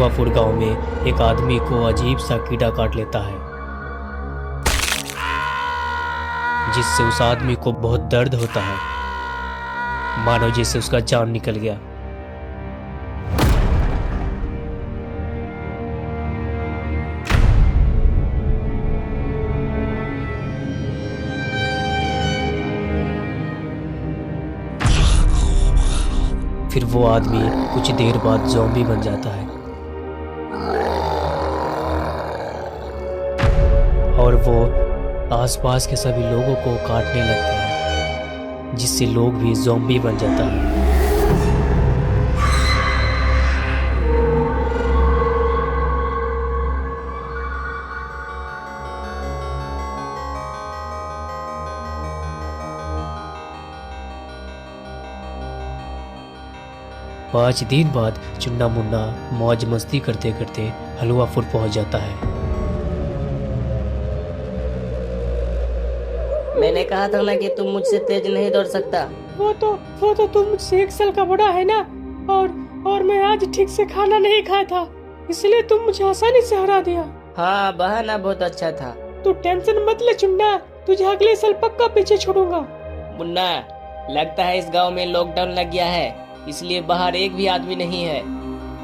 हलवापुर गांव में एक आदमी को अजीब सा कीड़ा काट लेता है, जिससे उस आदमी को बहुत दर्द होता है, मानो जैसे उसका जान निकल गया। फिर वो आदमी कुछ देर बाद ज़ॉम्बी बन जाता है और वो आसपास के सभी लोगों को काटने लगता है, जिससे लोग भी ज़ॉम्बी बन जाता है। 5 दिन बाद चुन्ना मुन्ना मौज मस्ती करते करते हलवापुर पहुंच जाता है। मैंने कहा था ना कि तुम मुझसे तेज नहीं दौड़ सकता। वो तो तुम मुझसे 1 साल का बड़ा है ना, और मैं आज ठीक से खाना नहीं खाया था, इसलिए तुम मुझे आसानी से हरा दिया। हाँ, बहाना बहुत अच्छा था। तू टेंशन मत ले चुन्ना, तुझे अगले साल पक्का पीछे छोड़ूंगा। मुन्ना, लगता है इस गांव में लॉकडाउन लग गया है, इसलिए बाहर एक भी आदमी नहीं है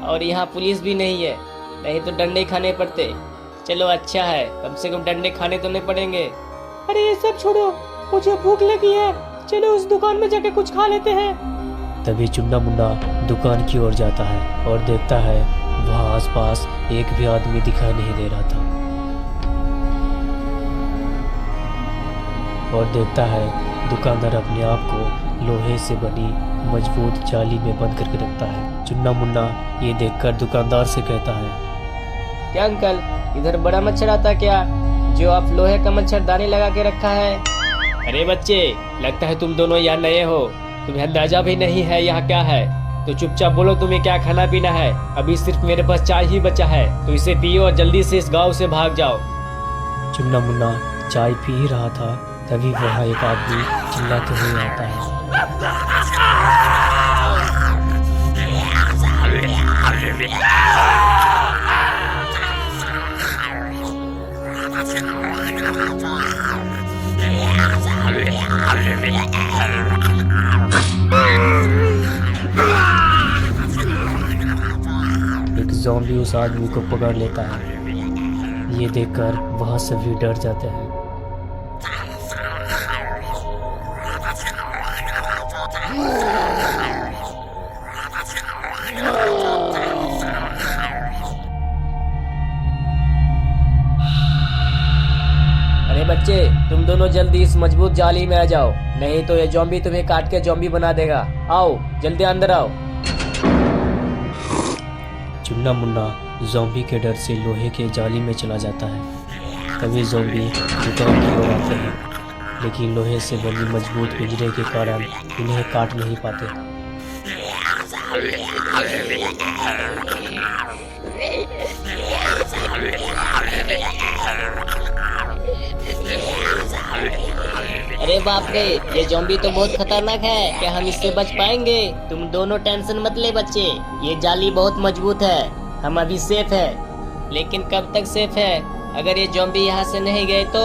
और यहाँ पुलिस भी नहीं है, नहीं तो डंडे खाने पड़ते। चलो अच्छा है, कम से कम डंडे खाने तो नहीं पड़ेंगे। अरे ये सब छोड़ो, मुझे भूख लगी है, चलो उस दुकान में जाके कुछ खा लेते हैं। तभी चुन्ना मुन्ना दुकान की ओर जाता है और देखता है वहाँ आसपास एक भी आदमी दिखाई नहीं दे रहा था, और देखता है दुकानदार अपने आप को लोहे से बनी मजबूत जाली में बंद करके रखता है। चुन्ना मुन्ना ये देखकर दुकानदार से कहता है, क्या अंकल, इधर बड़ा मच्छर आता क्या जो आप लोहे का मच्छरदानी लगा के रखा है? अरे बच्चे, लगता है तुम दोनों यहाँ नए हो, तुम्हें अंदाजा भी नहीं है यहाँ क्या है, तो चुपचाप बोलो तुम्हें क्या खाना पीना है। अभी सिर्फ मेरे पास चाय ही बचा है, तो इसे पियो और जल्दी से इस गांव से भाग जाओ। चुन्ना मुन्ना चाय पी ही रहा था, तभी वहाँ एक आदमी चिल्लाते हुए आता है। एक ज़ॉम्बी उस आदमी को पकड़ लेता है। ये देखकर वहाँ सभी डर जाते हैं। अरे बच्चे, तुम दोनों जल्दी इस मजबूत जाली में आ जाओ, नहीं तो ये ज़ॉम्बी तुम्हें काट के ज़ॉम्बी बना देगा। आओ जल्दी अंदर आओ। चुन्ना मुन्ना ज़ॉम्बी के डर से लोहे के जाली में चला जाता है। तभी ज़ॉम्बी दुकान की ओर आते हैं, लेकिन लोहे से बनी मजबूत पिंजरे के कारण इन्हें काट नहीं पाते। अरे बाप रे, ये ज़ॉम्बी तो बहुत खतरनाक है, क्या हम इससे बच पाएंगे? तुम दोनों टेंशन मत ले बच्चे, ये जाली बहुत मजबूत है, हम अभी सेफ है। लेकिन कब तक सेफ है? अगर ये ज़ॉम्बी यहाँ से नहीं गए तो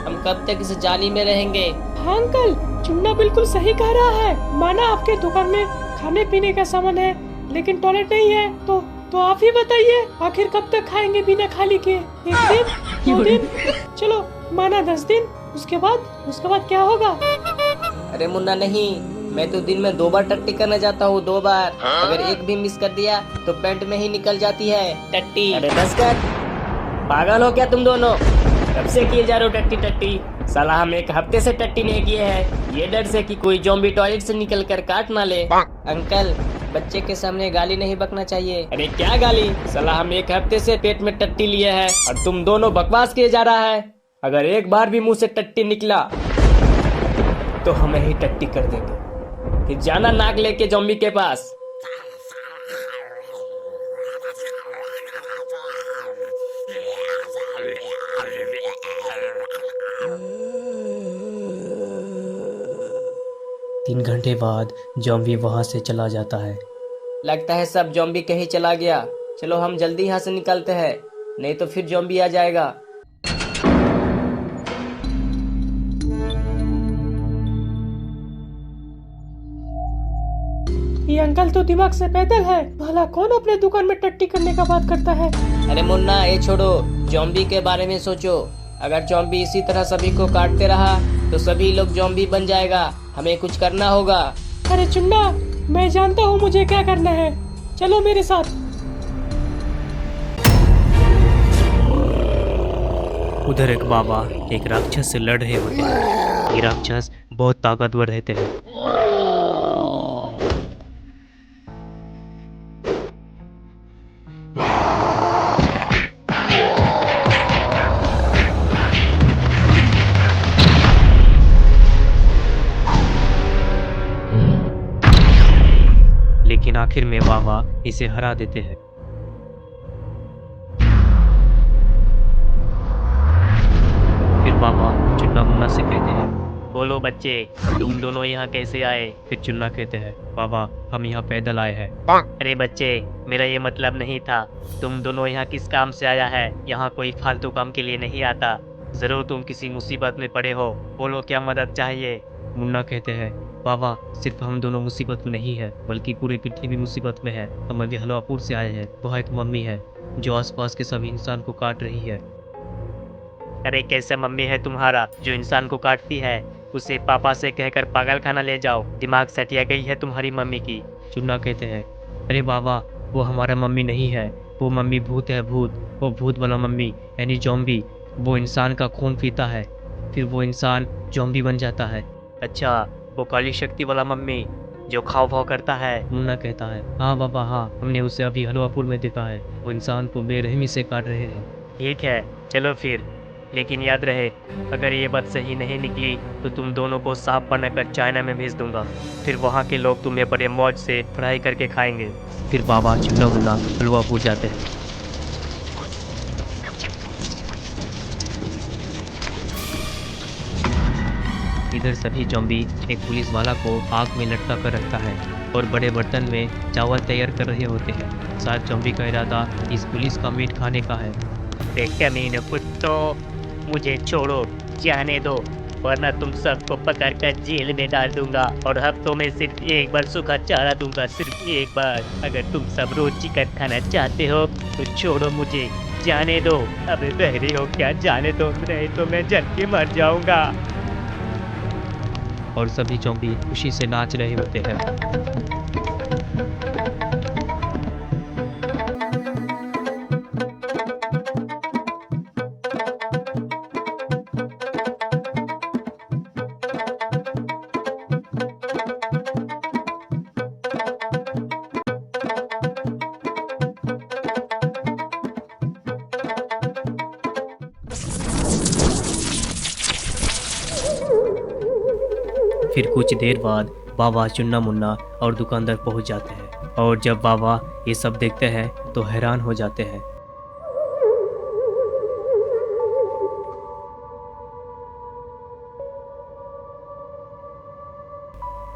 हम कब तक इस जाली में रहेंगे? हाँ अंकल, चुन्ना बिल्कुल सही कह रहा है। माना आपके दुकान में खाने पीने का सामान है, लेकिन टॉयलेट नहीं है, तो आप ही बताइए, आखिर कब तक खाएंगे बिना खाली के? 1 दिन, 2 दिन, चलो माना 10 दिन, उसके बाद क्या होगा? अरे मुन्ना नहीं, मैं तो दिन में 2 बार टट्टी करने जाता हूँ, 2 बार। अगर एक भी मिस कर दिया तो पैंट में ही निकल जाती है टट्टी। अरे बस कर, पागल हो क्या तुम दोनों? कब से किए जा रहे हो टट्टी टट्टी? साला हम 1 हफ्ते से टट्टी नहीं किए हैं, ये डर से कि कोई ज़ॉम्बी टॉयलेट से निकल कर काट ना ले। अंकल, बच्चे के सामने गाली नहीं बकना चाहिए। अरे क्या गाली, साला हम 1 हफ्ते से पेट में टट्टी लिए हैं और तुम दोनों बकवास किए जा रहा है। अगर एक बार भी मुंह से टट्टी निकला तो हमें ही टट्टी कर देंगे। फिर जाना नाक लेके ज़ॉम्बी के पास। तीन घंटे बाद ज़ॉम्बी वहाँ से चला जाता है। लगता है सब ज़ॉम्बी कहीं चला गया। चलो हम जल्दी यहाँ से निकलते हैं, नहीं तो फिर ज़ॉम्बी आ जाएगा। ये अंकल तो दिमाग से पैदल है। भला कौन अपने दुकान में टट्टी करने का बात करता है। अरे मुन्ना ये छोड़ो, ज़ॉम्बी के बारे में सोचो। अगर ज़ॉम्बी इसी तरह सभी को काटते रहा तो सभी लोग ज़ॉम्बी बन जाएगा। हमें कुछ करना होगा। अरे चुन्ना, मैं जानता हूँ मुझे क्या करना है, चलो मेरे साथ। उधर एक बाबा एक राक्षस से लड़ रहे होते हैं। ये राक्षस बहुत ताकतवर रहते हैं। लेकिन आखिर में बाबा इसे हरा देते हैं। फिर बाबा चुन्ना मुन्ना से कहते हैं, बोलो बच्चे, तुम दोनों यहाँ कैसे आए? फिर चुन्ना कहते हैं, बाबा हम यहाँ पैदल आए हैं। अरे बच्चे, मेरा ये मतलब नहीं था। तुम दोनों यहाँ किस काम से आया है? यहाँ कोई फालतू काम के लिए नहीं आता। जरूर तुम किसी मुसीबत में पड़े हो। बोलो क्या मदद चाहिए? मुन्ना कहते हैं, बाबा सिर्फ हम दोनों मुसीबत में नहीं है, बल्कि पूरी पृथ्वी मुसीबत में है। हम अभी हलवापुर से आए हैं। वहाँ एक मम्मी है जो आसपास के सभी इंसान को काट रही है। अरे कैसे मम्मी है तुम्हारा जो इंसान को काटती है? उसे पापा से कहकर पागल खाना ले जाओ। दिमाग सटिया गई है तुम्हारी मम्मी की। चुन्ना कहते हैं, अरे बाबा वो हमारा मम्मी नहीं है, वो मम्मी भूत है, भूत। वो भूत वाला मम्मी यानी ज़ॉम्बी। वो इंसान का खून पीता है, फिर वो इंसान ज़ॉम्बी बन जाता है। अच्छा, वो काली शक्ति वाला मम्मी जो खाव भाव करता है? मुन्ना कहता है, हाँ बाबा हाँ, हमने उसे अभी हलवापुर में देखा है। वो इंसान को बेरहमी से काट रहे हैं। ठीक है, चलो फिर। लेकिन याद रहे, अगर ये बात सही नहीं निकली तो तुम दोनों को सांप बनाकर चाइना में भेज दूंगा। फिर वहाँ के लोग तुम्हें बड़े मौज से फ्राई करके खाएंगे। फिर बाबा चुन्ना मुन्ना हलवापुर जाते हैं। इधर सभी ज़ॉम्बी एक पुलिस वाला को आग में लटका कर रखता है और बड़े बर्तन में चावल तैयार कर रहे होते हैं। शायद ज़ॉम्बी का इरादा इस पुलिस का मीट खाने का है। कमीने कुत्तों, मुझे छोड़ो, जाने दो, वरना तुम सबको पकड़कर जेल में डाल दूंगा और हफ्तों में सिर्फ एक बार सूखा चारा दूंगा, सिर्फ एक बार। अगर तुम सब रोज चिकन खाना चाहते हो तो छोड़ो मुझे, जाने दो। अबे बहरी हो क्या? जाने दो, नहीं तो मैं जल के मर जाऊंगा। और सभी ज़ॉम्बी खुशी से नाच रहे होते हैं। फिर कुछ देर बाद बाबा चुन्ना मुन्ना और दुकानदार पहुंच जाते हैं और जब बाबा ये सब देखते हैं तो हैरान हो जाते हैं।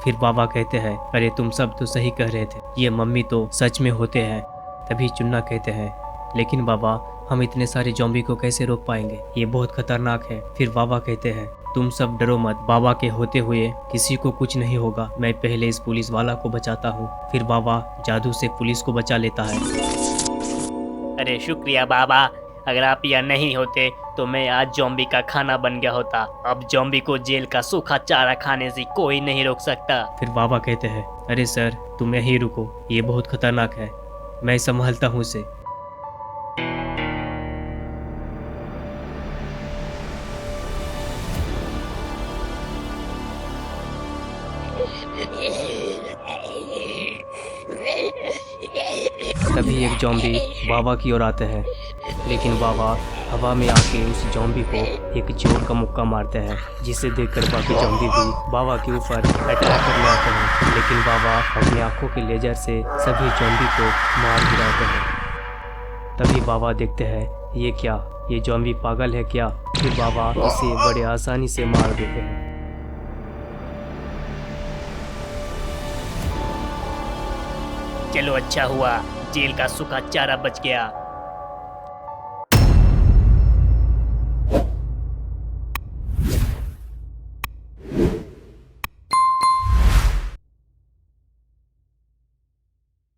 फिर बाबा कहते हैं, अरे तुम सब तो सही कह रहे थे, ये मम्मी तो सच में होते हैं। तभी चुन्ना कहते हैं, लेकिन बाबा हम इतने सारे ज़ॉम्बी को कैसे रोक पाएंगे? ये बहुत खतरनाक है। फिर बाबा कहते हैं, तुम सब डरो मत, बाबा के होते हुए किसी को कुछ नहीं होगा। मैं पहले इस पुलिस वाला को बचाता हूँ। फिर बाबा जादू से पुलिस को बचा लेता है। अरे शुक्रिया बाबा, अगर आप यहाँ नहीं होते तो मैं आज ज़ॉम्बी का खाना बन गया होता। अब ज़ॉम्बी को जेल का सूखा चारा खाने से कोई नहीं रोक सकता। फिर बाबा कहते हैं, अरे सर तुम यहीं रुको, ये बहुत खतरनाक है, मैं संभालता हूँ उसे। तभी एक ज़ॉम्बी बाबा की ओर आते हैं, लेकिन बाबा हवा में आके उस ज़ॉम्बी को एक जोर का मुक्का मारते हैं, जिसे देखकर बाकी ज़ॉम्बी भी बाबा के ऊपर अटैक करने आते हैं। लेकिन बाबा अपनी आंखों के लेजर से सभी ज़ॉम्बी को मार गिराते हैं। तभी बाबा देखते हैं, ये क्या, ये ज़ॉम्बी पागल है क्या? फिर बाबा इसे बड़े आसानी से मार देते हैं। चलो अच्छा हुआ, जेल का सूखा चारा बच गया